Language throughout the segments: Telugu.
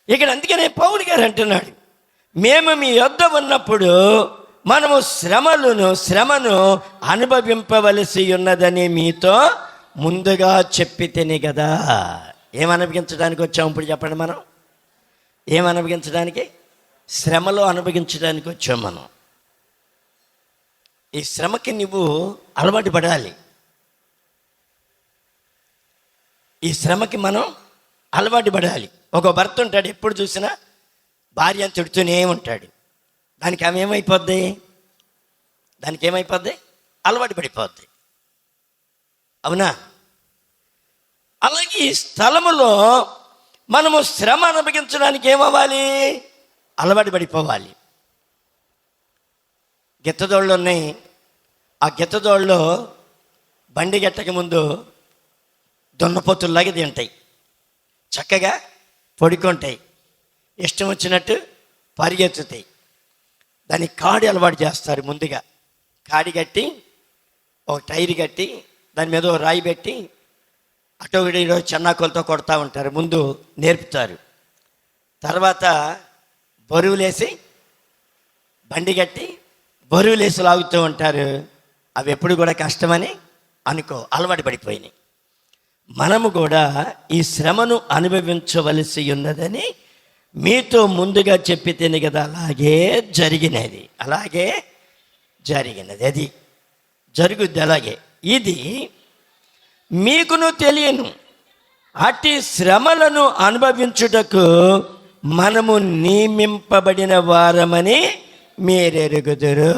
ఇక్కడ అందుకనే పౌలు గారు అంటున్నాడు, మేము మీ యొద్ద ఉన్నప్పుడు మనము శ్రమను అనుభవింపవలసి ఉన్నదని మీతో ముందుగా చెప్పితేనే కదా. ఏమనుభవించడానికి వచ్చాము ఇప్పుడు చెప్పండి? మనం ఏమనుభవించడానికి? శ్రమలో అనుభవించడానికి వచ్చాం మనం. ఈ శ్రమకి నువ్వు అలవాటు పడాలి. ఈ శ్రమకి మనం అలవాటు పడాలి. ఒక భర్త ఉంటాడు, ఎప్పుడు చూసినా భార్యను తిడుతూనే ఉంటాడు. దానికి ఆమె ఏమైపోద్ది? అలవాటు పడిపోద్ది. అవునా? అలాగే ఈ స్థలములో మనము శ్రమ అనుభవించడానికి ఏమవ్వాలి? అలవాటు పడిపోవాలి. గిత్తదోళ్ళు ఉన్నాయి. ఆ గిత్తదోళ్ళలో బండి గట్టక ముందు దున్నపోతుల్లాగా తింటాయి, చక్కగా పొడుకుంటాయి, ఇష్టం వచ్చినట్టు పరిగెత్తుతాయి. దానికి కాడి అలవాటు చేస్తారు. ముందుగా కాడి కట్టి, ఒక టైర్ కట్టి, దాని మీద ఒక రాయి పెట్టి అటో ఇటో చెన్నాకులతో కొడతా ఉంటారు. ముందు నేర్పుతారు. తర్వాత బరువులేసి బండి కట్టి బరువులేసి లాగుతూ ఉంటారు. అవి ఎప్పుడు కూడా కష్టమని అలవాటు పడిపోయినాయి. మనము కూడా ఈ శ్రమను అనుభవించవలసి ఉన్నదని మీతో ముందుగా చెప్పితేనే కదా. అలాగే జరిగినది. అది జరుగుద్ది. అలాగే ఇది మీకును తెలియను. అట్టి శ్రమలను అనుభవించుటకు మనము నియమింపబడిన వారమని మీరెరుగుదురు.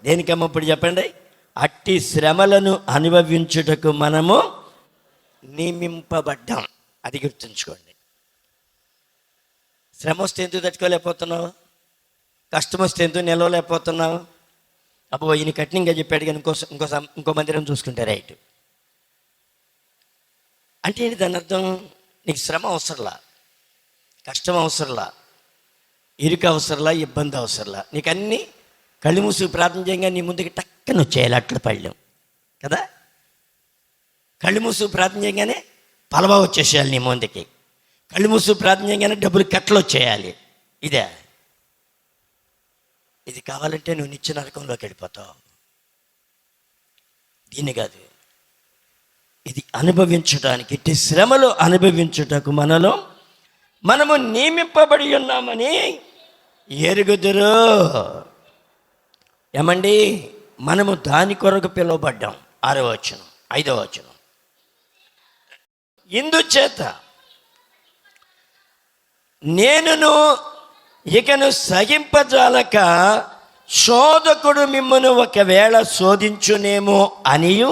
దేనికమ్మ ఇప్పుడు చెప్పండి? అట్టి శ్రమలను అనుభవించుటకు మనము నియమింపబడ్డాం. అది గుర్తుంచుకోండి. శ్రమ వస్తే ఎందుకు తట్టుకోలేకపోతున్నావు? కష్టం వస్తే ఎందుకు నిలవలేకపోతున్నావు? అబ్బో ఈయన కఠినంగా చెప్పాడు కానీ ఇంకో మందిరం చూసుకుంటే రైట్ అంటే ఏంటి? దాని అర్థం నీకు శ్రమ అవసరంలా, కష్టం అవసరంలా, ఇరుకు అవసరంలా, ఇబ్బంది అవసరంలా. నీకు అన్నీ కళ్ళు మూసి ప్రార్థన చేయగా నీ ముందుకి టక్కన వచ్చేయాలి. అట్ల పళ్ళెం కదా. కళ్ళు మూసు ప్రార్థన చేయగానే పలవా వచ్చేసేయాలి నీ ముందుకి. కళ్ళు మూసు ప్రార్థన చేయగానే డబ్బులు కట్టలు వచ్చేయాలి. ఇది కావాలంటే నువ్వు నిత్య నరకంలోకి వెళ్ళిపోతావు. దీన్ని కాదు, ఇది అనుభవించడానికి, ఇట్టి శ్రమలు అనుభవించుటకు మనము నియమింపబడి ఉన్నామని ఎరుగుదురు. ఏమండి? మనము దాని కొరకు పిలువబడ్డాం. 6వ వచనం, 5వ వచనం. ఇందుచేత నేనును ఇకను సహింపజాలక శోధకుడు మిమ్మను ఒకవేళ శోధించునేమో అనియు,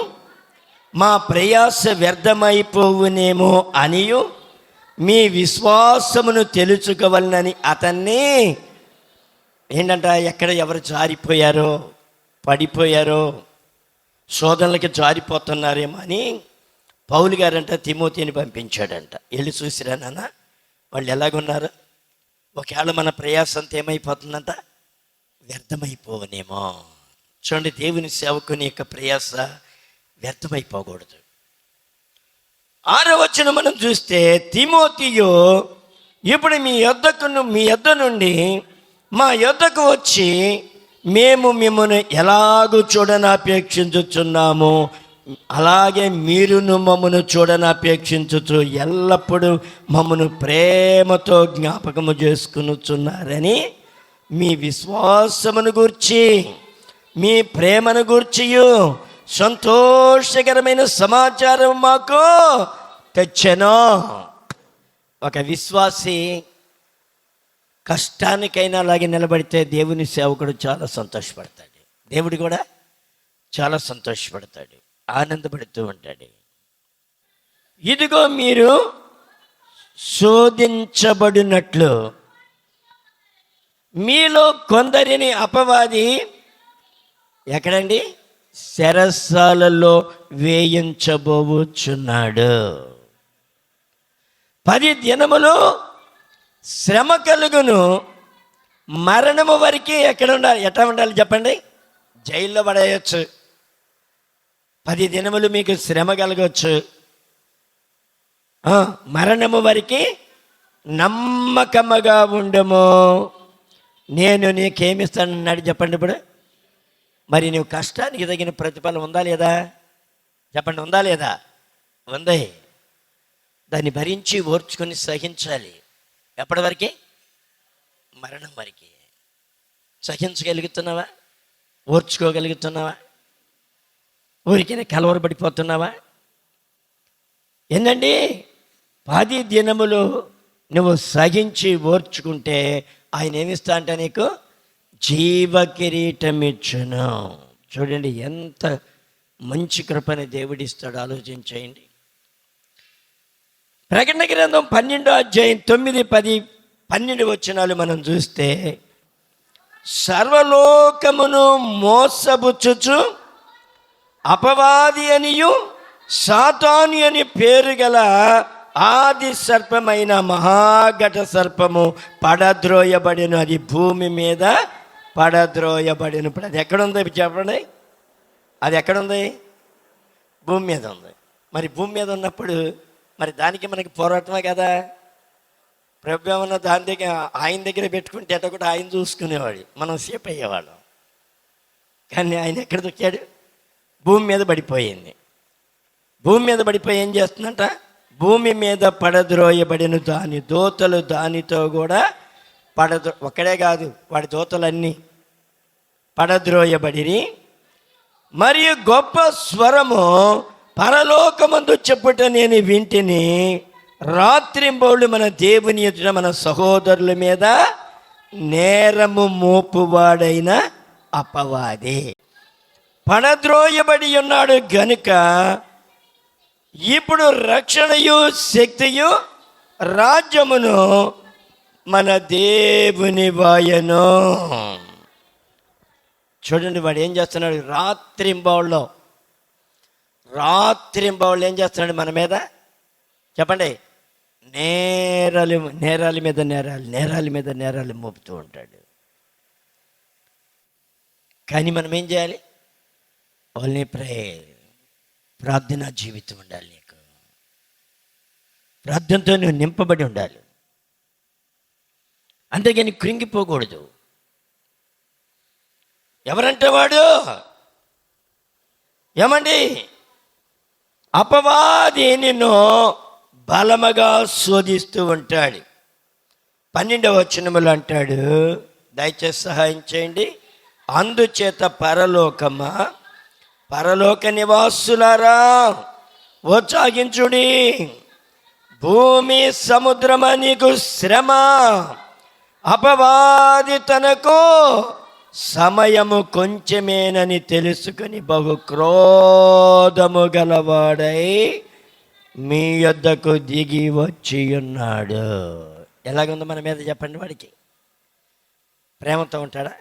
మా ప్రయాస వ్యర్థమైపోవునేమో అనియు మీ విశ్వాసమును తెలుసుకోవాలని అతన్ని ఏంటంట, ఎక్కడ ఎవరు జారిపోయారో, పడిపోయారో, శోధనలకి జారిపోతున్నారేమో అని పౌలు గారంట తిమోతిని పంపించాడంట. వెళ్ళి చూసిరా నాన్న వాళ్ళు ఎలాగున్నారు, ఒకవేళ మన ప్రయాస అంతా ఏమైపోతుందంట, వ్యర్థమైపోవనేమో. చూడండి, దేవుని సేవకుని యొక్క ప్రయాస వ్యర్థమైపోకూడదు. 6వ వచనం మనం చూస్తే, తిమోతియు ఇప్పుడు మీ యొద్ద నుండి మా యొద్దకు వచ్చి మేము మిమ్మల్ని ఎలాగూ చూడనపేక్షించుచున్నాము, అలాగే మీరును మమ్మను చూడనపేక్షించుచు ఎల్లప్పుడూ మమ్మను ప్రేమతో జ్ఞాపకము చేసుకునుచున్నారని మీ విశ్వాసమును గూర్చి, మీ ప్రేమను గూర్చియు సంతోషకరమైన సమాచారం మాకు తెచ్చెను. ఒక విశ్వాసి కష్టానికైనా అలాగే నిలబడితే దేవుని సేవకుడు చాలా సంతోషపడతాడు. దేవుడు కూడా చాలా సంతోషపడతాడు, ఆనందపడుతూ ఉంటాడు. ఇదిగో మీరు శోధించబడినట్లు మీలో కొందరిని అపవాది ఎక్కడండి, చెరసాలలో వేయించబోచున్నాడు. 10 దినములు శ్రమ కలుగును, మరణము వరకు ఎక్కడ ఉండాలి, ఎట్లా ఉండాలి చెప్పండి? జైల్లో పడేయచ్చు. 10 దినములు మీకు శ్రమ కలగవచ్చు, మరణము వరకు నమ్మకముగా ఉండము, నేను నీకేమిస్తానన్నాడు చెప్పండి. ఇప్పుడు మరి నువ్వు కష్టానికి తగిన ప్రతిఫలం ఉందా లేదా? చెప్పండి, ఉందా లేదా? ఉంది. దాన్ని భరించి ఓర్చుకొని సహించాలి. ఎప్పటి వరకే? మరణం వరకే. సహించగలుగుతున్నావా? ఓర్చుకోగలుగుతున్నావా? ఊరికే కలవరపడిపోతున్నావా? ఏంటండి, 10 దినములు నువ్వు సహించి ఓర్చుకుంటే ఆయన ఏమిస్తా అంటే నీకు జీవ కిరీటం ఇచ్చును. చూడండి ఎంత మంచి కృపని దేవుడిస్తాడు, ఆలోచించేయండి. ప్రకటన గ్రంథం 12వ అధ్యాయం 9, 10, 12 వచనాలు మనం చూస్తే, సర్వలోకమును మోసబుచ్చుచు అపవాది అనియు సాతాను అని పేరు గల ఆది సర్పమైన మహాఘట సర్పము పడద్రోయబడిను. అది భూమి మీద పడద్రోయబడిను. ఇప్పుడు అది ఎక్కడుంది చెప్పండి? అది ఎక్కడుంది? భూమి మీద ఉంది. మరి భూమి మీద ఉన్నప్పుడు మరి దానికి మనకి పోరాటమే కదా. ప్రభు ఏమన్నా దాని దగ్గర ఆయన దగ్గర పెట్టుకుంటే ఎట కూడా ఆయన చూసుకునేవాడు, మనం సేఫ్ అయ్యేవాళ్ళం. కానీ ఆయన ఎక్కడ దొక్కాడు? భూమి మీద పడిపోయింది. భూమి మీద పడిపోయి ఏం చేస్తుందంట? భూమి మీద పడద్రోయబడిన దాని దూతలు దానితో కూడా ఒక్కడే కాదు, వాడి దూతలన్నీ పడద్రోయబడిని. మరియు గొప్ప స్వరము పరలోకమందు చెప్పుట నేను వింటిని, రాత్రింబౌళ్ళు మన దేవుని ఎదుట మన సహోదరుల మీద నేరము మోపువాడైన అపవాది పడద్రోయబడి ఉన్నాడు గనుక ఇప్పుడు రక్షణయు శక్తియు రాజ్యమును మన దేవుని వాయను. చూడండి, వాడు ఏం చేస్తున్నాడు? రాత్రింబౌళ్ళు ఏం చేస్తున్నాడు మన మీద? చెప్పండి. నేరాల మీద నేరాలు మోపుతూ ఉంటాడు. కానీ మనం ఏం చేయాలి? ఓన్లీ ప్రేయర్, ప్రార్థనా జీవితం ఉండాలి. నీకు ప్రార్థనతో నువ్వు నింపబడి ఉండాలి. అంతేగాని కృంగిపోకూడదు. ఎవరంటే వాడు ఏమండి, అపవాది నిన్ను బలముగా శోధిస్తూ ఉంటాడు. 12వ వచనములు అంటాడు, దయచేసి సహాయం చేయండి. అందుచేత పరలోక నివాసులారా ఉత్సాహించుడి, భూమి సముద్రమా నీకు శ్రమ, అపవాది తనకు సమయము కొంచెమేనని తెలుసుకుని బహు క్రోధము గలవాడై మీ యొద్దకు దిగి వచ్చి ఉన్నాడు. ఎలాగుందో మన మీద చెప్పండి. వాడికి ప్రేమతో ఉంటాడా?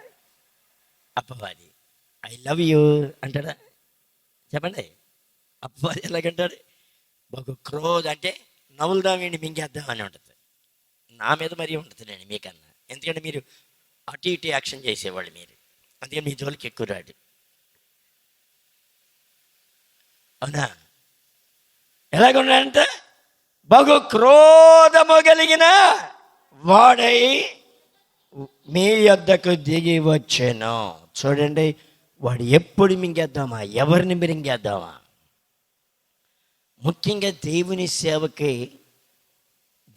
అపవాది ఐ లవ్ యూ అంటాడా? చెప్పండి. అపవాది ఎలాగంటాడు? బహు క్రోధ అంటే నవ్వులుదాం, వీడిని మింగేద్దాం అని ఉంటుంది. నా మీద మరీ ఉంటుంది నేను మీకన్నా. ఎందుకంటే మీరు అటు ఇటు యాక్షన్ చేసేవాళ్ళు మీరు, అందుకని మీ జోలికి ఎక్కువ రాడు. అవునా? ఎలాగున్నాడంటే బహు క్రోధము కలిగిన వాడై మీ యొద్దకు దిగి వచ్చాను. చూడండి, వాడు ఎప్పుడు మింగేద్దామా? ఎవరిని మింగేద్దామా? ముఖ్యంగా దేవుని సేవకి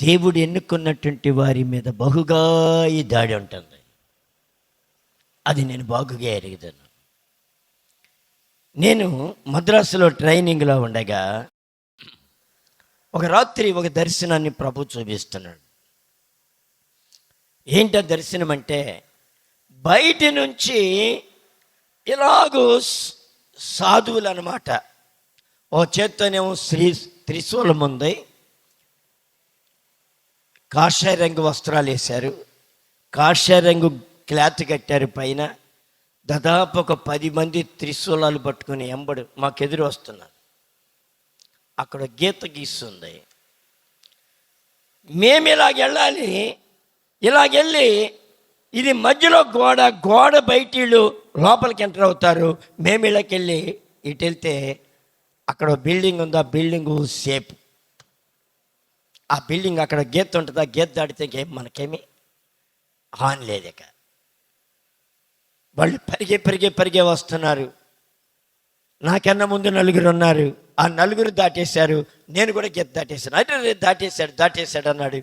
దేవుడు ఎన్నుకున్నటువంటి వారి మీద బహుగా ఈ దాడి ఉంటుంది. అది నేను బాగుగా ఎరుగుతాను. నేను మద్రాసులో ట్రైనింగ్లో ఉండగా ఒక రాత్రి ఒక దర్శనాన్ని ప్రభు చూపిస్తున్నాడు. ఏంట దర్శనం అంటే, బయటి నుంచి ఇలాగూ సాధువులు అన్నమాట. ఓ చేత్తోనేమో త్రిశూలం ఉంది, కాషాయ రంగు వస్త్రాలు వేశారు, కాషాయ రంగు క్లాత్ కట్టారు పైన. దాదాపు ఒక 10 మంది త్రిశూలాలు పట్టుకుని ఎంబడు మాకెదురు వస్తున్నారు. అక్కడ గీత గీస్తుంది. మేము ఇలాగెళ్ళాలి, ఇలాగెళ్ళి ఇది మధ్యలో గోడ బయట వీళ్ళు లోపలికి ఎంటర్ అవుతారు. మేము ఇళ్ళకెళ్ళి ఇటు వెళ్తే అక్కడ బిల్డింగ్ ఉంది, ఆ బిల్డింగు సేపు. ఆ బిల్డింగ్ అక్కడ గేట్ ఉంటుంది, ఆ గేట్ దాటితే ఇంకేం మనకేమి హాని లేదు. ఇక వాళ్ళు పరిగే వస్తున్నారు. నాకన్నా ముందు నలుగురు ఉన్నారు, ఆ నలుగురు దాటేశారు, నేను కూడా గేట్ దాటేశాను. అయితే దాటేశాడు అన్నాడు.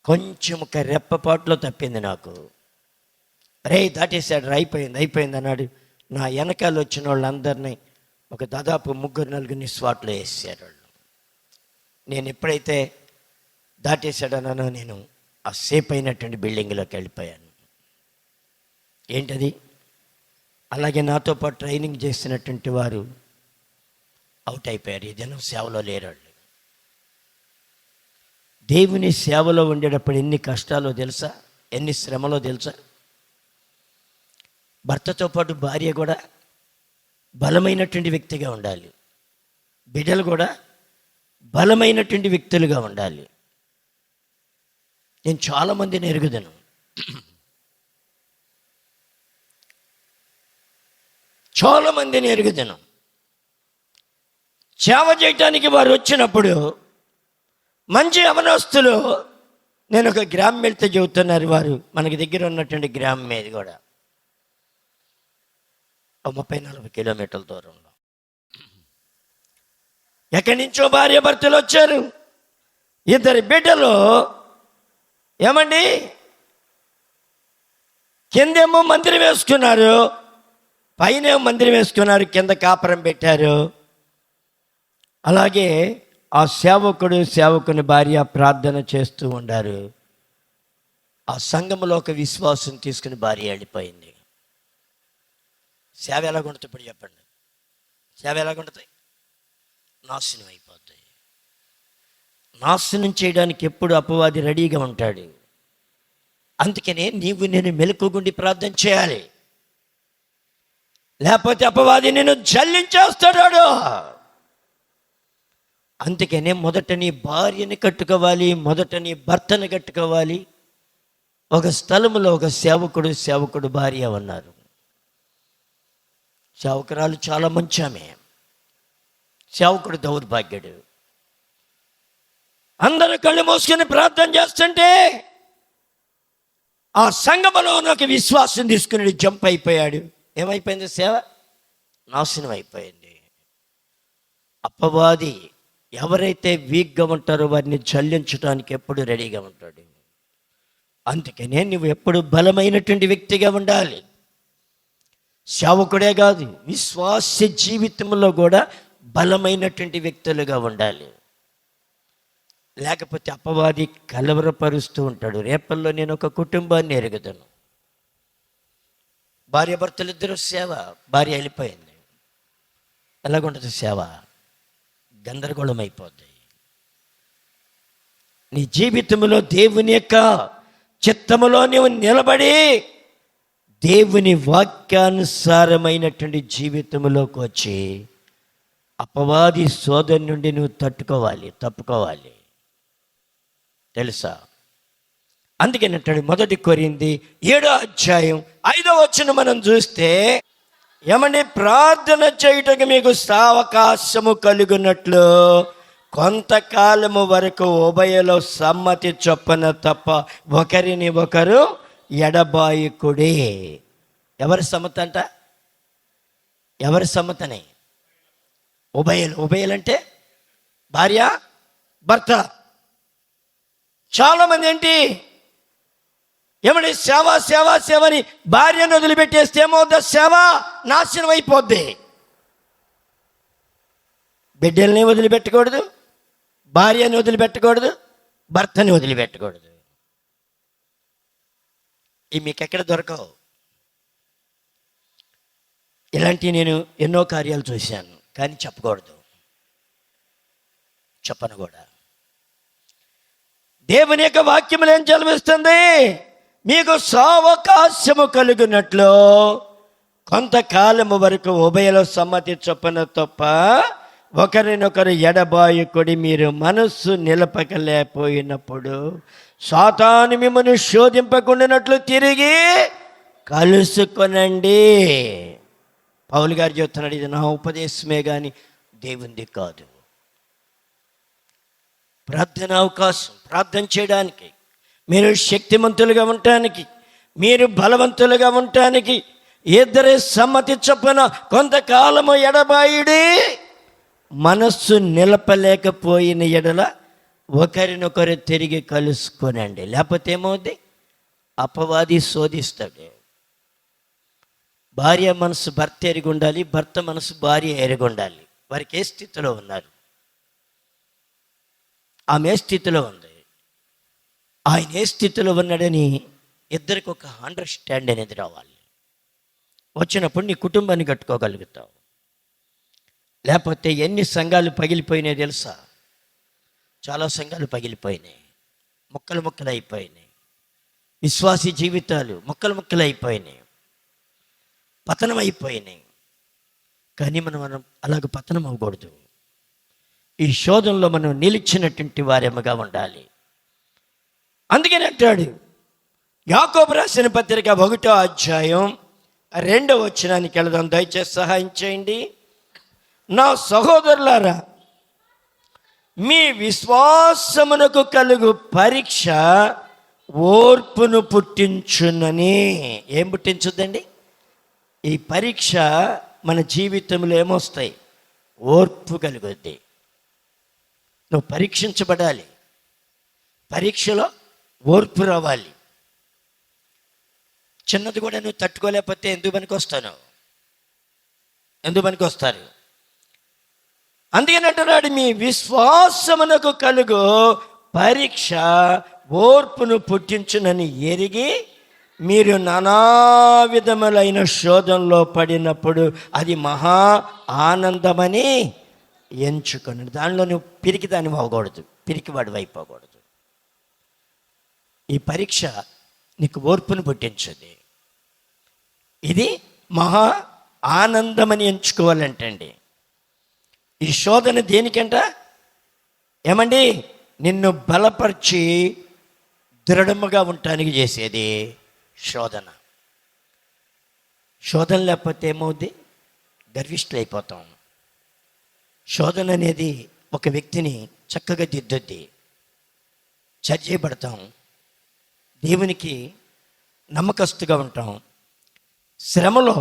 కొంచెం ఒక రెప్పపాటులో తప్పింది నాకు. రే దాటేశాడు, అయిపోయింది అన్నాడు. నా వెనకాల వచ్చిన వాళ్ళందరినీ ఒక దాదాపు 3-4 స్వాట్లో వేసారు వాళ్ళు. నేను ఎప్పుడైతే దాటేశాడన్నానో నేను ఆ సేఫ్ అయినటువంటి బిల్డింగ్లోకి వెళ్ళిపోయాను. ఏంటది? అలాగే నాతో పాటు ట్రైనింగ్ చేసినటువంటి వారు అవుట్ అయిపోయారు. ఈ దినం సేవలో లేరు వాళ్ళు. దేవుని సేవలో ఉండేటప్పుడు ఎన్ని కష్టాలో తెలుసా, ఎన్ని శ్రమలో తెలుసా. భర్తతో పాటు భార్య కూడా బలమైనటువంటి వ్యక్తిగా ఉండాలి, బిడ్డలు కూడా బలమైనటువంటి వ్యక్తులుగా ఉండాలి. నేను చాలామందిని ఎరుగుదను. సేవ చేయటానికి వారు వచ్చినప్పుడు మంచి యవనస్తులు, నేను ఒక గ్రామం వెళ్తే చెబుతున్నారు వారు, మనకి దగ్గర ఉన్నటువంటి గ్రామం మీద కూడా 30-40 కిలోమీటర్ల దూరంలో. ఎక్కడి నుంచో భార్య భర్తలు వచ్చారు. 2 బిడ్డలు ఏమండి కిందేమో మందిరం వేసుకున్నారు, పైన మందిరం వేసుకున్నారు, కింద కాపురం పెట్టారు. అలాగే ఆ సేవకుని భార్య ప్రార్థన చేస్తూ ఉండారు. ఆ సంఘంలో ఒక విశ్వాసం తీసుకుని భార్య వెళ్ళిపోయింది. సేవ ఎలాగుంటుంది ఇప్పుడు చెప్పండి? సేవ ఎలాగుంటుంది? నాశనం అయిపోతాయి. నాశనం చేయడానికి ఎప్పుడు అపవాది రెడీగా ఉంటాడు. అందుకనే నేను మెలకుగుండి ప్రార్థన చేయాలి, లేకపోతే అపవాది నేను జల్లించేస్తాడు. అందుకనే మొదట నీ భార్యని కట్టుకోవాలి, మొదట నీ భర్తని కట్టుకోవాలి. ఒక స్థలంలో ఒక సేవకుడు భార్య ఉన్నారు. సేవకురాలు చాలా మంచి ఆమె, సేవకుడు దౌర్భాగ్యుడు. అందరూ కళ్ళు మూసుకొని ప్రార్థన చేస్తుంటే ఆ సంఘములో ఒక విశ్వాసం తీసుకుని జంప్ అయిపోయాడు. ఏమైపోయింది? సేవ నాశనం అయిపోయింది. అపవాది ఎవరైతే వీక్గా ఉంటారో వారిని జల్లించడానికి ఎప్పుడు రెడీగా ఉంటాడు. అందుకనే నువ్వు ఎప్పుడు బలమైనటువంటి వ్యక్తిగా ఉండాలి. సేవకుడే కాదు, విశ్వాస జీవితంలో కూడా బలమైనటువంటి వ్యక్తులుగా ఉండాలి. లేకపోతే అపవాది కలవరపరుస్తూ ఉంటాడు. రేపల్లో నేను ఒక కుటుంబాన్ని ఎరుగుతాను. భార్య భర్తలు ఇద్దరు సేవ, భార్య వెళ్ళిపోయింది. ఎలాగుంటుంది సేవ? గందరగోళం అయిపోతాయి. నీ జీవితంలో దేవుని యొక్క చిత్తములో నీవు నిలబడి దేవుని వాక్యానుసారమైనటువంటి జీవితంలోకి వచ్చి అపవాది సోదరు నుండి నువ్వు తప్పుకోవాలి. తెలుసా? అందుకనంటాడు 1 కొరింథీ 7:5 మనం చూస్తే, ఏమని ప్రార్థన చేయుటకు మీకు సావకాశము కలుగునట్లు కొంతకాలము వరకు ఉభయలో సమ్మతి చొప్పున తప్ప ఒకరిని ఒకరు ఎడబాయకుడే. ఎవరి సమ్మతి అంట? ఎవరి సమ్మతనే? ఉభయలంటే భార్య భర్త. చాలామంది ఏంటి ఏమని సేవని భార్యను వదిలిపెట్టేస్తే ఏమవుద్ది? సేవ నాశనం అయిపోద్ది. బిడ్డల్ని వదిలిపెట్టకూడదు, భార్యని వదిలిపెట్టకూడదు, భర్తని వదిలిపెట్టకూడదు. ఇవి మీకు ఎక్కడ దొరకవు. ఇలాంటివి నేను ఎన్నో కార్యాలు చూశాను, కానీ చెప్పను కూడా. దేవుని యొక్క వాక్యములు ఏం చదివిస్తుంది? మీకు సావకాశము కలుగునట్లు కొంతకాలము వరకు ఉభయలో సమ్మతి చొప్పున తప్ప ఒకరినొకరు ఎడబాయకుడి. మీరు మనస్సు నిలపకలేకపోయినప్పుడు సాతాను మిమ్మల్ని శోధింపకుండానట్లు తిరిగి కలుసుకొనండి. పౌలు గారు చెప్తున్నాడు, ఇది నా ఉపదేశమే కానీ దేవునిది కాదు. ప్రార్థన అవకాశం, ప్రార్థన చేయడానికి, మీరు శక్తిమంతులుగా ఉండటానికి, మీరు బలవంతులుగా ఉండటానికి ఇద్దరి సమ్మతి చొప్పున కొంతకాలము ఎడబాయుడి మనస్సు నిలపలేకపోయిన ఎడల ఒకరినొకరు తిరిగి కలుసుకొనండి. లేకపోతే ఏమవుద్ది? అపవాది శోధిస్తాడు. భార్య మనసు భర్త ఎరిగి ఉండాలి, భర్త మనసు భార్య ఎరిగి ఉండాలి. వారికి ఏ స్థితిలో ఉన్నారు? ఆమె ఏ స్థితిలో ఉంది, ఆయన ఏ స్థితిలో ఉన్నాడని ఇద్దరికి ఒక అండర్స్టాండ్ అనేది రావాలి. వచ్చినప్పుడు నీ కుటుంబాన్ని కట్టుకోగలుగుతావు. లేకపోతే ఎన్ని సంఘాలు పగిలిపోయినాయి తెలుసా? చాలా సంఘాలు పగిలిపోయినాయి, ముక్కలు ముక్కలు అయిపోయినాయి. విశ్వాసీ జీవితాలు ముక్కలు ముక్కలు అయిపోయినాయి, పతనం అయిపోయినాయి. కానీ మనం అలాగ పతనం అవ్వకూడదు. ఈ శోధనలో మనం నిలిచినటువంటి వారేమగా ఉండాలి. అందుకని అంటాడు యాకోబు రాసిన పత్రిక 1వ అధ్యాయం 2వ వచనానికి వెళదాం. దయచేసి సహాయం చేయండి. నా సహోదరులారా, మీ విశ్వాసమునకు కలుగు పరీక్ష ఓర్పును పుట్టించునని. ఏం పుట్టించుద్దండి? ఈ పరీక్ష మన జీవితంలో ఏమొస్తాయి? ఓర్పు కలుగుద్ది. నువ్వు పరీక్షించబడాలి, పరీక్షలో ఓర్పు రావాలి. చిన్నది కూడా నువ్వు తట్టుకోలేకపోతే ఎందుకు పనికొస్తాను? ఎందుకు పనికొస్తారు? అందుకని అంటున్నాడు, మీ విశ్వాసమునకు కలుగు పరీక్ష ఓర్పును పుట్టించునని ఎరిగి మీరు నానా విధములైన శోధనలో పడినప్పుడు అది మహా ఆనందమని ఎంచుకొని. దానిలో నువ్వు పిరికిదాన్ని అవ్వకూడదు, పిరికివాడు అయిపోకూడదు. ఈ పరీక్ష నీకు ఓర్పును పుట్టించుది. ఇది మహా ఆనందమని ఎంచుకోవాలంటండి. ఈ శోధన దేనికంట? ఏమండి, నిన్ను బలపరిచి దృఢముగా ఉండటానికి చేసేది శోధన. శోధన లేకపోతే ఏమవుద్ది? గర్విష్ఠులు అయిపోతాం. శోధన అనేది ఒక వ్యక్తిని చక్కగా దిద్దుద్ది, చేయబడతాం, దేవునికి నమ్మకస్తుగా ఉంటాం. శ్రమలో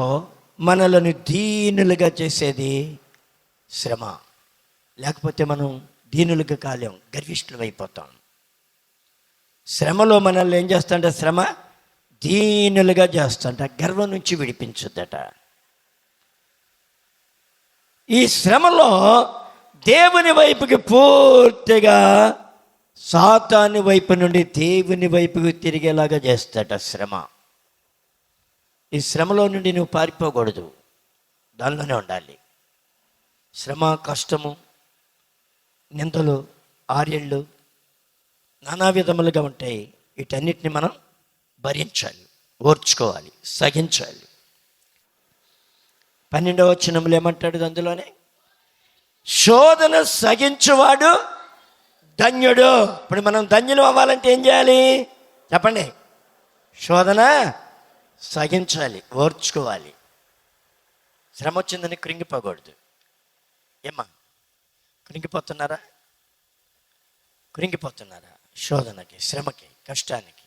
మనలను దీనులుగా చేసేది శ్రమ. లేకపోతే మనం దీనులుగా కాలేం, గర్విష్ఠులు అయిపోతాం. శ్రమలో మనల్ని ఏం చేస్తాంట? శ్రమ దీనులుగా చేస్తాంట, గర్వం నుంచి విడిపించుద్దట. ఈ శ్రమలో దేవుని వైపుకి పూర్తిగా సాతాను వైపు నుండి దేవుని వైపుకి తిరిగేలాగా చేస్తాట శ్రమ. ఈ శ్రమలో నుండి నువ్వు పారిపోకూడదు, దానిలోనే ఉండాలి. శ్రమ, కష్టము, నిందలు, ఆర్యళ్ళు నానా విధములుగా ఉంటాయి. వీటన్నిటిని మనం భరించాలి, ఓర్చుకోవాలి, సహించాలి. 12వ వచనంలో ఏమంటాడు? అందులోనే శోధన సహించువాడు ధన్యుడు. ఇప్పుడు మనం ధన్యులు అవ్వాలంటే ఏం చేయాలి చెప్పండి? శోధన సహించాలి, ఓర్చుకోవాలి. శ్రమ వచ్చిందని కృంగిపోకూడదు. ఏమ్మా, కృంగిపోతున్నారా? కృంగిపోతున్నారా? శోధనకి, శ్రమకి, కష్టానికి,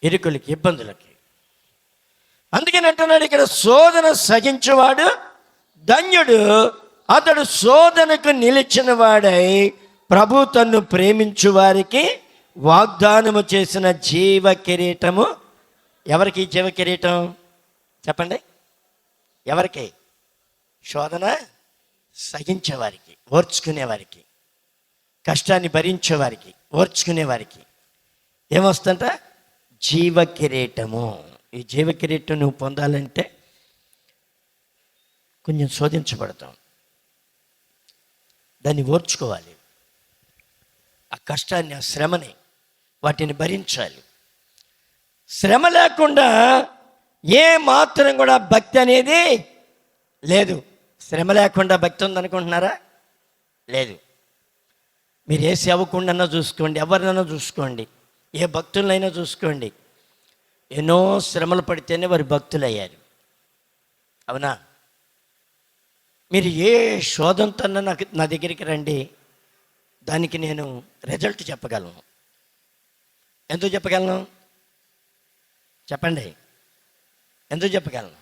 ఇరుకులకి, ఇబ్బందులకి. అందుకని అంటున్నాడు ఇక్కడ, శోధన సహించువాడు ధన్యుడు, అతడు శోధనకు నిలిచిన వాడై ప్రభు తన్ను ప్రేమించు వారికి వాగ్దానము చేసిన జీవ కిరీటము. ఎవరికి జీవ కిరీటం చెప్పండి? ఎవరికి? శోధన సహించేవారికి, ఓర్చుకునేవారికి, కష్టాన్ని భరించేవారికి, ఓర్చుకునేవారికి ఏమొస్తుందంట? జీవ కిరీటము. ఈ జీవ కిరీటం నువ్వు పొందాలంటే కొంచెం శోధించబడతాం, దాన్ని ఓర్చుకోవాలి. ఆ కష్టాన్ని, ఆ శ్రమని, వాటిని భరించాలి. శ్రమ లేకుండా ఏ మాత్రం కూడా భక్తి అనేది లేదు. శ్రమ లేకుండా భక్తి ఉందనుకుంటున్నారా? లేదు. మీరు ఏ సేవకుడినైనా చూసుకోండి, ఎవరినైనా చూసుకోండి, ఏ భక్తులైనా చూసుకోండి, ఎన్నో శ్రమలు పడితేనే వారి భక్తులు అయ్యారు. అవునా? మీరు ఏ శోధనతో నా దగ్గరికి రండి, దానికి నేను రిజల్ట్ చెప్పగలను. ఎందుకు చెప్పగలను చెప్పండి? ఎందుకు చెప్పగలను?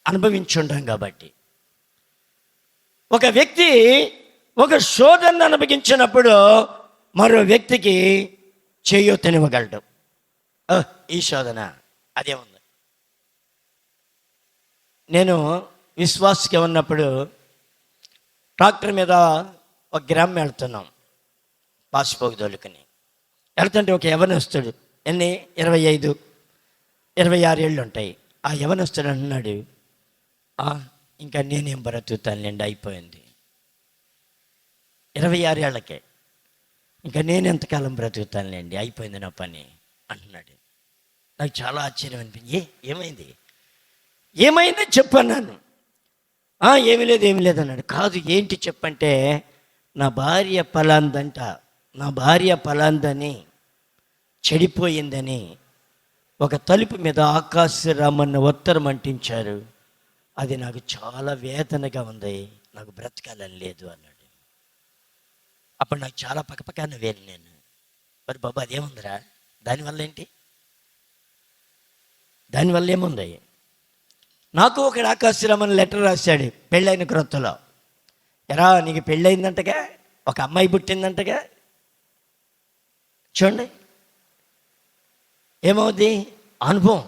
అనుభవించుంటాం కాబట్టి. ఒక వ్యక్తి ఒక శోధనను అనుభవించినప్పుడు మరో వ్యక్తికి చేయూతనివ్వగలడు. ఈ శోధన అదే ఉంది. నేను విశ్వాసకి ఉన్నప్పుడు ట్రాక్టర్ మీద ఒక గ్రామం వెళ్తున్నాం, పాసిపోగు దొలుకుని వెళ్తుంటే ఒక యవనస్తుడు, 25, 26 ఏళ్ళు ఉంటాయి. ఆ యవనస్తుడు అన్నాడు, ఇంకా నేనేం బ్రతుకుతానులేండి, అయిపోయింది. 26 ఏళ్ళకే ఇంకా నేను ఎంతకాలం బ్రతుకుతానులేండి, అయిపోయింది నా పని అంటున్నాడు. నాకు చాలా ఆశ్చర్యం అనిపించింది. ఏమైంది చెప్పన్నాను. ఏమీ లేదు అన్నాడు. కాదు, ఏంటి చెప్పంటే, నా భార్య పలాందని చెడిపోయిందని ఒక తలుపు మీద ఆకాశరామన్న ఉత్తరం అంటించారు. అది నాకు చాలా వేదనగా ఉంది, నాకు బ్రతకాలని లేదు అన్నాడు. అప్పుడు నాకు చాలా పక్కపక్కన వేలు. నేను మరి బాబా అదేముందిరా, దానివల్ల ఏంటి? దానివల్ల ఏముంది? నాకు ఒక ఆకాశరామన్న లెటర్ రాశాడు పెళ్ళైన క్రొత్తలో. నీకు పెళ్ళయిందంటగా, ఒక అమ్మాయి పుట్టిందంటగా. చూడండి ఏమవుద్ది? అనుభవం.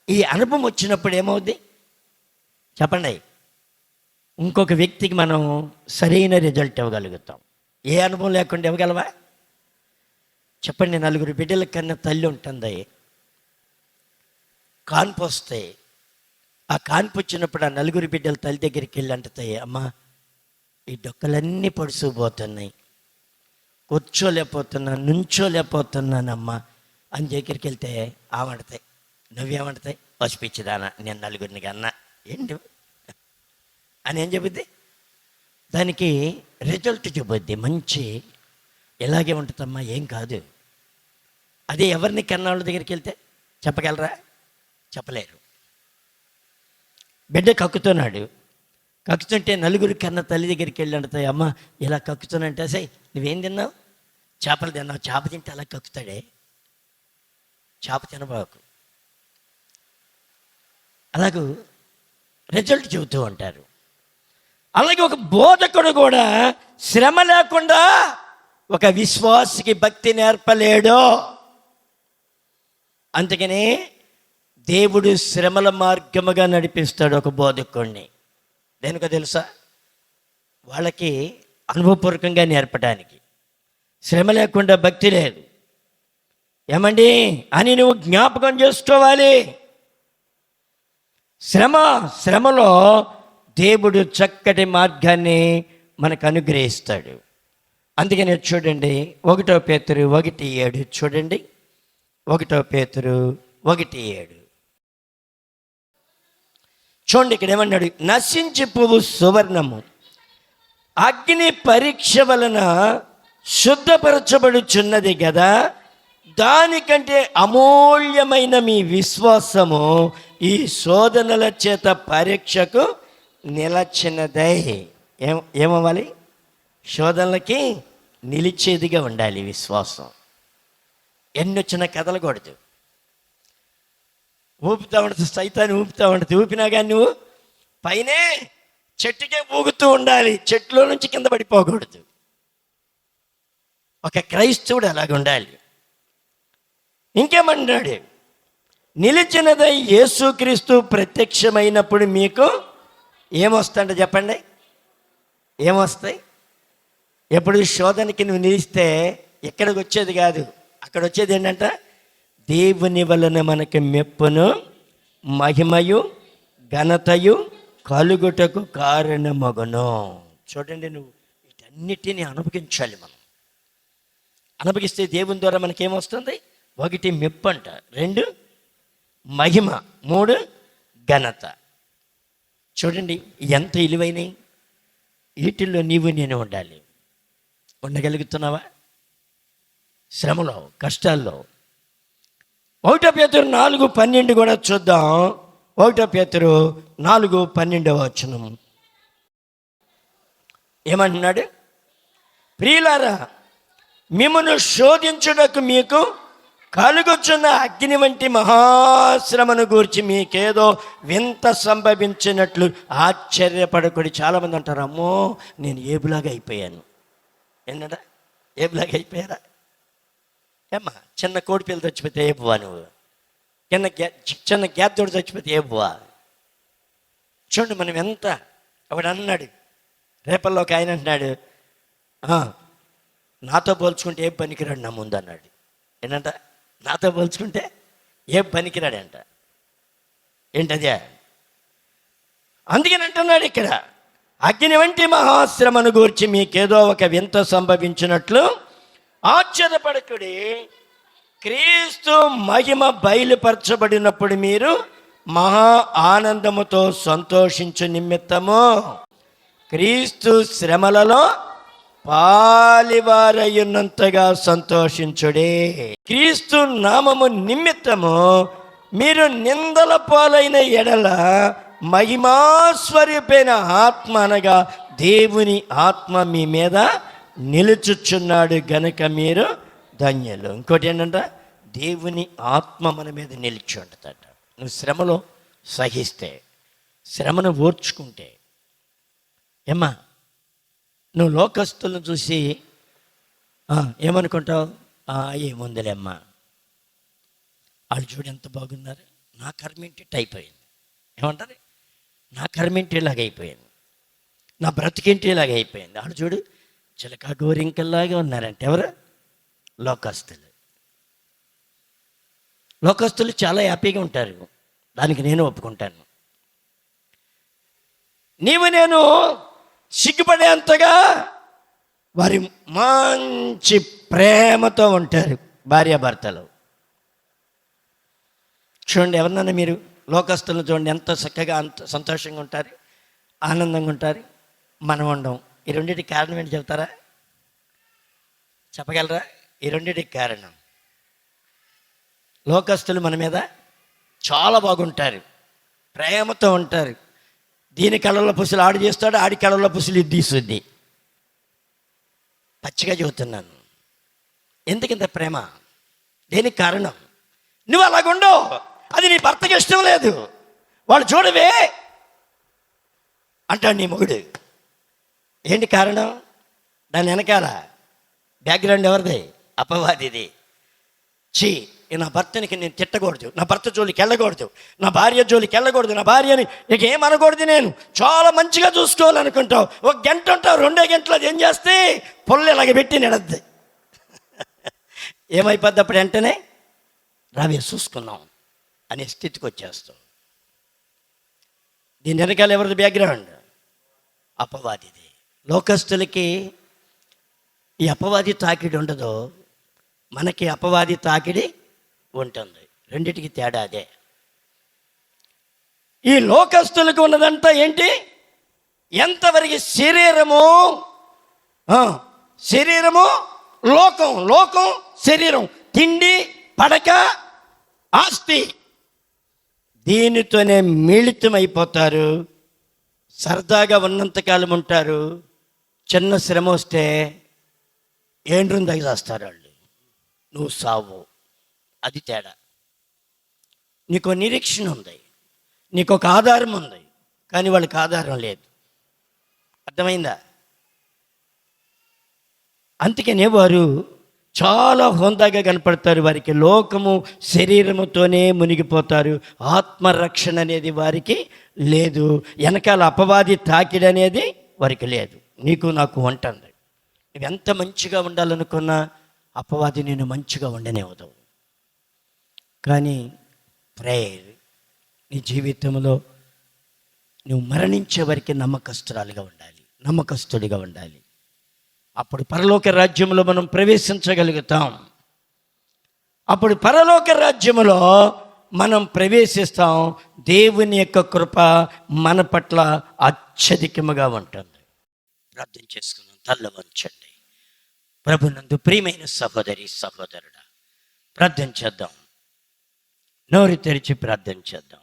ఈ అనుభవం వచ్చినప్పుడు ఏమవుద్ది చెప్పండి? ఇంకొక వ్యక్తికి మనం సరైన రిజల్ట్ ఇవ్వగలుగుతాం. ఏ అనుభవం లేకుండా ఇవ్వగలవా చెప్పండి? 4 బిడ్డల కన్నా తల్లి ఉంటుంది, కాన్పు వస్తాయి. ఆ కాన్పు వచ్చినప్పుడు ఆ 4 బిడ్డల తల్లి దగ్గరికి వెళ్ళి అంటుతాయి, అమ్మా ఈ డొక్కలన్నీ పడుచుకుపోతున్నాయి, కూర్చోలేకపోతున్నాను, నుంచోలేకపోతున్నానమ్మా అని దగ్గరికి వెళ్తే ఆమంటాయి, నువ్వేమంటాయి? పసిపిచ్చిదానా, నేను 4 కన్నా ఏంటి అని ఏం చెబుద్ది? దానికి రిజల్ట్ చెబుద్ది, మంచి ఇలాగే ఉంటుందమ్మా, ఏం కాదు. అదే ఎవరిని కన్నాళ్ళ దగ్గరికి వెళ్తే చెప్పగలరా? చెప్పలేరు. బిడ్డ కక్కుతున్నాడు, కక్కుతుంటే 4 కన్నా తల్లి దగ్గరికి వెళ్ళి అంటాయి, అమ్మ ఇలా కక్కుతున్నంటే, సై నువ్వేం తిన్నావు? చేపలు తిన్నావు. చేప తింటే అలా కక్కుతాడే, చేప తినబాకు. అలాగూ రిజల్ట్ చెబుతూ ఉంటారు. అలాగే ఒక బోధకుడు కూడా శ్రమ లేకుండా ఒక విశ్వాసికి భక్తి నేర్పలేడు. అందుకనే దేవుడు శ్రమల మార్గముగా నడిపిస్తాడు ఒక బోధకుడిని. దేనికో తెలుసా? వాళ్ళకి అనుభవపూర్వకంగా నేర్పడానికి. శ్రమ లేకుండా భక్తి లేదు ఏమండి అని నువ్వు జ్ఞాపకం చేసుకోవాలి. శ్రమలో దేవుడు చక్కటి మార్గాన్ని మనకు అనుగ్రహిస్తాడు. అందుకని చూడండి 1 పేతురు 1:7 చూడండి. 1 పేతురు 1:7 చూడండి. ఇక్కడ ఏమన్నాడు? నశించిపోవు సువర్ణము అగ్ని పరీక్ష వలన శుద్ధపరచబడుచున్నది కదా, దానికంటే అమూల్యమైన మీ విశ్వాసము ఈ శోధనల చేత పరీక్షకు నిలచినదై. ఏమవ్వాలి? శోధనలకి నిలిచేదిగా ఉండాలి విశ్వాసం. ఎన్నొచ్చిన కదలకూడదు. ఊపుతూ ఉంటుంది సైతాన్ని, ఊపుతూ ఉంటుంది. ఊపినా కానీ నువ్వు పైనే చెట్టుకే ఊగుతూ ఉండాలి, చెట్టులో నుంచి కింద పడిపోకూడదు. ఒక క్రైస్తవుడు అలాగ ఉండాలి. ఇంకేమన్నాడు? నిలిచినదై యేసుక్రీస్తు ప్రత్యక్షమైనప్పుడు మీకు ఏమొస్తాయంట చెప్పండి? ఏమొస్తాయి? ఎప్పుడు శోధనకి నువ్వు నిలిస్తే ఎక్కడికి వచ్చేది కాదు, అక్కడ వచ్చేది ఏంటంట? దేవుని వలన మనకి మెప్పును మహిమయు ఘనతయు కలుగుటకు కారణమగును. చూడండి, నువ్వు వీటన్నిటిని అనుభవించాలి. మనం అనుభవిస్తే దేవుని ద్వారా మనకేమొస్తుంది? 1 మెప్పు అంట, 2 మహిమ, 3 ఘనత. చూడండి ఎంత విలువైనవి. వీటిల్లో నీవు నేను ఉండాలి. ఉండగలుగుతున్నావా? శ్రమలో, కష్టాల్లో. 1 పేతురు 4:12 కూడా చూద్దాం. 1 పేతురు 4:12 ఏమంటున్నాడు? ప్రియులారా, మిమ్మును శోధించుటకు మీకు కలుగుచున్న అగ్ని వంటి మహాశ్రమను గూర్చి మీకేదో వింత సంభవించినట్లు ఆశ్చర్యపడకూడదు. చాలామంది అంటారు, అమ్మో నేను ఏబులాగా అయిపోయాను. ఏంటంటే ఏబులాగా అయిపోయారా? ఏమ్మా, చిన్న కోడిపిల్ల చచ్చిపోతే ఏబువా నువ్వు? చిన్న గ్యాద్దోడు చచ్చిపోతే ఏబువా? చూడండి మనం ఎంత. ఒకడు అన్నాడు, రేపల్లో ఒక ఆయన అంటున్నాడు, నాతో పోల్చుకుంటే ఏ పనికిరాడు నా ముందు అన్నాడు. ఏంటంట? నాతో పోల్చుకుంటే ఏ పనికిరాడంట. ఏంటదే? అందుకని అంటున్నాడు ఇక్కడ, అగ్ని వంటి మహాశ్రమను గూర్చి మీకేదో ఒక వింత సంభవించినట్లు ఆశ్చర్యపడకుడి. క్రీస్తు మహిమ బయలుపరచబడినప్పుడు మీరు మహా ఆనందముతో సంతోషించు నిమిత్తము క్రీస్తు శ్రమలలో పాలివారయ్యున్నంతగా సంతోషించుడే. క్రీస్తు నామము నిమిత్తము మీరు నిందల పాలైన ఎడల మహిమాస్వరూపైన ఆత్మ అనగా దేవుని ఆత్మ మీ మీద నిలుచుచున్నాడు గనుక మీరు ధన్యులు. ఇంకోటి ఏంటంటే, దేవుని ఆత్మ మన మీద నిలిచి ఉంటుందట. నువ్వు శ్రమలో సహిస్తే, శ్రమను ఓర్చుకుంటే. ఏమ్మా, నువ్వు లోకస్తులను చూసి ఏమనుకుంటావు? ఏముందిలేమ్మా, వాళ్ళు చూడు ఎంత బాగున్నారు, నా కర్మేంటి అయిపోయింది. ఏమంటారు? నా కర్మేంటి ఇలాగైపోయింది, నా బ్రతికేంటి ఇలాగ అయిపోయింది. వాళ్ళు చూడు చిలకా గోరింకల్లాగా ఉన్నారంటే ఎవరు? లోకస్తులు. లోకస్తులు చాలా హ్యాపీగా ఉంటారు, దానికి నేను ఒప్పుకుంటాను. నీవు నేను సిగ్గుపడేంతగా వారి మంచి ప్రేమతో ఉంటారు భార్యాభర్తలు. చూడండి, ఎవరినైనా మీరు లోకస్తులను చూడండి, ఎంత చక్కగా అంత సంతోషంగా ఉంటారు, ఆనందంగా ఉంటారు. మనం ఉండం. ఈ రెండింటికి కారణం ఏంటి చెప్తారా? చెప్పగలరా? ఈ రెండింటికి కారణం, లోకస్తులు మన మీద చాలా బాగుంటారు, ప్రేమతో ఉంటారు. దీని కళ్ళల్లో పుసులు ఆడు చేస్తాడు, ఆడి కళ్ళల్లో పుసులు ఇది తీస్తుంది. పచ్చిగా చెబుతున్నాను. ఎందుకింత ప్రేమ? దేనికి కారణం? నువ్వు అలాగుండవు, అది నీ భర్తకి ఇష్టం లేదు. వాళ్ళు చూడవే అంటాడు నీ మొగుడు. ఏంటి కారణం? దాని వెనకాల బ్యాక్గ్రౌండ్ ఎవరిది? అపవాదిది. నా భర్తనికి నేను తిట్టకూడదు, నా భర్త జోలికి వెళ్ళకూడదు, నా భార్య జోలికి వెళ్ళకూడదు, నా భార్యని ఇక ఏమనకూడదు, నేను చాలా మంచిగా చూసుకోవాలనుకుంటావు. ఒక గంట ఉంటావు, 2 గంటలు అది ఏం చేస్తే పొల్లు ఇలాగ పెట్టి నెడద్ది. ఏమైపోద్ది అప్పుడు? వెంటనే రావే చూసుకున్నాం అనే స్థితికి వచ్చేస్తాం. దీని వెనకాల ఎవరిది బ్యాక్గ్రౌండ్? అపవాదిది. లోకస్తులకి ఈ అపవాది తాకిడి ఉండదు, మనకి అపవాది తాకిడి ఉంటుంది. రెండిటికి తేడా అదే. ఈ లోకస్తులకు ఉన్నదంతా ఏంటి? ఎంతవరకు శరీరము, లోకం, లోకం శరీరం, తిండి, పడక, ఆస్తి, దీనితోనే మిళితమైపోతారు. సరదాగా ఉన్నంతకాలం ఉంటారు, చిన్న శ్రమ వస్తే ఏండ్రం తగిలేస్తారు వాళ్ళు, నువ్వు సావు. అది తేడా. నీకు నిరీక్షణ ఉంది, నీకు ఒక ఆధారం ఉంది, కానీ వాళ్ళకి ఆధారం లేదు. అర్థమైందా? అందుకనే వారు చాలా హోందాగా కనపడతారు. వారికి లోకము శరీరముతోనే మునిగిపోతారు. ఆత్మరక్షణ అనేది వారికి లేదు. వెనకాల అపవాది తాకిడి అనేది వారికి లేదు. నీకు నాకు ఉంటుంది. నువ్వు ఎంత మంచిగా ఉండాలనుకున్నా అపవాది నేను మంచిగా ఉండనివ్వదు. కానీ ప్రేయర్, నీ జీవితంలో నువ్వు మరణించే వరకు నమ్మకస్తురాలుగా ఉండాలి, నమ్మకస్తుడిగా ఉండాలి. అప్పుడు పరలోక రాజ్యంలో మనం ప్రవేశించగలుగుతాం. అప్పుడు పరలోక రాజ్యములో మనం ప్రవేశిస్తాం. దేవుని యొక్క కృప మన పట్ల అత్యధికముగా ఉంటుంది. ప్రార్థన చేసుకుందాం. తల్ల వంచండి. ప్రభునందు ప్రియమైన సహోదరి సహోదరుడా, ప్రార్థన చేద్దాం. నోరు తెరిచి ప్రార్థన చేద్దాం.